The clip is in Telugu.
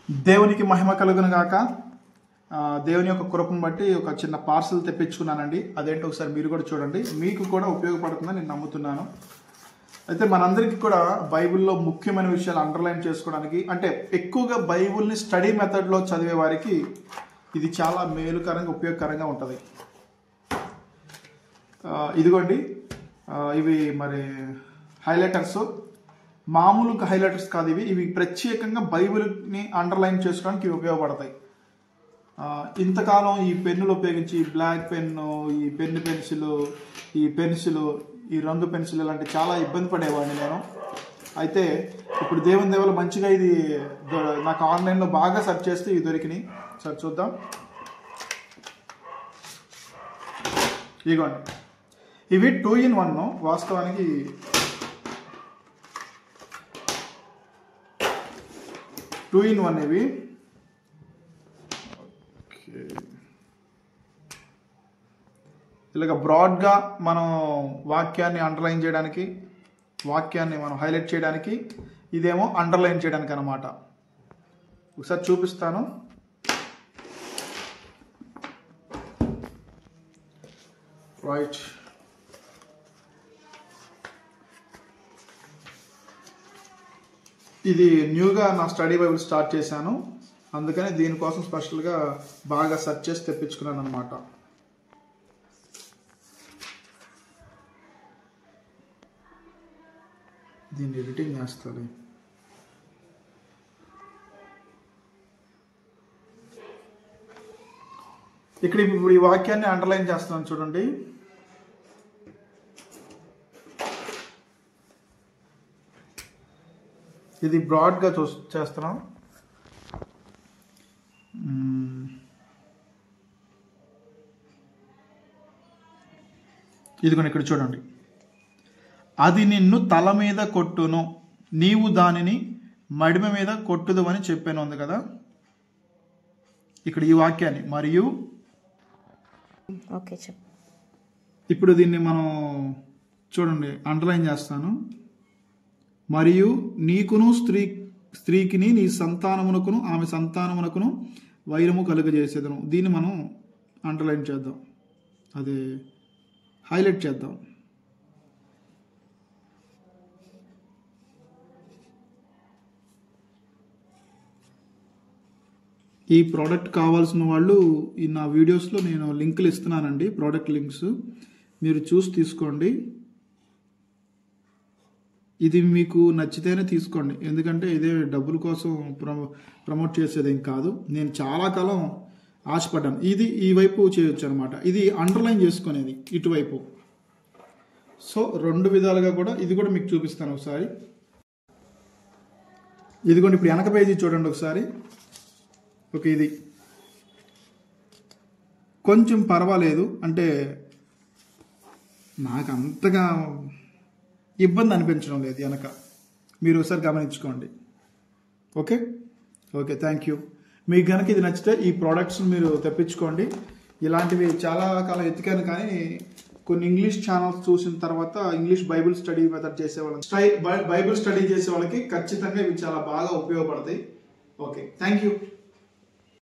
దేవునికి మహిమ కలుగును గాక. దేవుని యొక్క కృపను బట్టి ఒక చిన్న పార్సల్ తెప్పించుకున్నానండి. అదేంటో ఒకసారి మీరు కూడా చూడండి, మీకు కూడా ఉపయోగపడుతుందని నేను నమ్ముతున్నాను. అయితే మనందరికీ కూడా బైబిల్లో ముఖ్యమైన విషయాలు అండర్లైన్ చేసుకోవడానికి, అంటే ఎక్కువగా బైబిల్ని స్టడీ మెథడ్లో చదివే వారికి ఇది చాలా మేలుకరంగా ఉపయోగకరంగా ఉంటుంది. ఇదిగోండి, ఇవి మరి హైలైటర్స్, మామూలు హైలైటర్స్ కాదు ఇవి ప్రత్యేకంగా బైబిల్ని అండర్లైన్ చేసుకోవడానికి ఇవి ఉపయోగపడతాయి. ఇంతకాలం ఈ పెన్నులు ఉపయోగించి బ్లాక్ పెన్ను, ఈ పెన్సిల్, ఈ రంగు పెన్సిల్ ఇలాంటి చాలా ఇబ్బంది పడేవాడిని నేను. అయితే ఇప్పుడు దేవుని దేవులు మంచిగా ఇది నాకు ఆన్లైన్లో బాగా సెర్చ్ చేస్తే ఇవి దొరికినాయి. సరే చూద్దాం. ఇదిగోండి, ఇవి 2-in-1. వాస్తవానికి ఇవి ఇలాగ బ్రాడ్గా మనం వాక్యాన్ని అండర్లైన్ చేయడానికి, వాక్యాన్ని మనం హైలైట్ చేయడానికి, ఇదేమో అండర్లైన్ చేయడానికి అన్నమాట. ఒకసారి చూపిస్తాను. రైట్, ఇది న్యూగా నా స్టడీ బైబిల్ స్టార్ట్ చేశాను, అందుకని దీనికోసం స్పెషల్గా బాగా సెర్చ్ చేసి తెప్పించుకున్నాను అనమాట. దీన్ని ఎడిటింగ్ చేస్తాను. ఇక్కడ ఇప్పుడు ఈ వాక్యాన్ని అండర్లైన్ చేస్తున్నాను చూడండి. ఇది బ్రాడ్గా చేస్తున్నాం. ఇదిగోండి, ఇక్కడ చూడండి. అది నిన్ను తల మీద కొట్టును, నీవు దానిని మడిమ మీద కొట్టుదు అని చెప్పాను ఉంది కదా. ఇక్కడ ఈ వాక్యాన్ని మరియు ఇప్పుడు దీన్ని మనం చూడండి, అండర్లైన్ చేస్తాను. మరియు నీకును స్త్రీకిని నీ సంతానమునకును ఆమె సంతానమునకును వైరము కలుగజేసేదను. దీన్ని మనం అండర్లైన్ చేద్దాం, అదే హైలైట్ చేద్దాం. ఈ ప్రోడక్ట్ కావాల్సిన వాళ్ళు ఈ నా వీడియోస్లో నేను లింకులు ఇస్తున్నానండి, ప్రోడక్ట్ లింక్స్, మీరు చూసి తీసుకోండి. ఇది మీకు నచ్చితేనే తీసుకోండి, ఎందుకంటే ఇదే డబ్బుల కోసం ప్రమోట్ చేసేదేం కాదు. నేను చాలా కాలం ఆశపడ్డాను. ఇది ఈ వైపు చేయొచ్చు అనమాట, ఇది అండర్లైన్ చేసుకునేది ఇటువైపు. సో రెండు విధాలుగా కూడా ఇది కూడా మీకు చూపిస్తాను ఒకసారి. ఇదిగోండి, ఇప్పుడు వెనక పేజీ చూడండి ఒకసారి. ఓకే, ఇది కొంచెం పర్వాలేదు, అంటే నాకు అంతగా ఇబ్బంది అనిపించడం లేదు వెనక, మీరు ఒకసారి గమనించుకోండి. Okay, thank you. మీకు కనుక ఇది నచ్చితే ఈ ప్రోడక్ట్స్ మీరు తెప్పించుకోండి. ఇలాంటివి చాలా కాలం ఎత్తికాను, కానీ కొన్ని ఇంగ్లీష్ ఛానల్స్ చూసిన తర్వాత ఇంగ్లీష్ బైబిల్ స్టడీ మెథడ్ చేసే వాళ్ళకి ఖచ్చితంగా ఇవి చాలా బాగా ఉపయోగపడతాయి. Okay, thank you.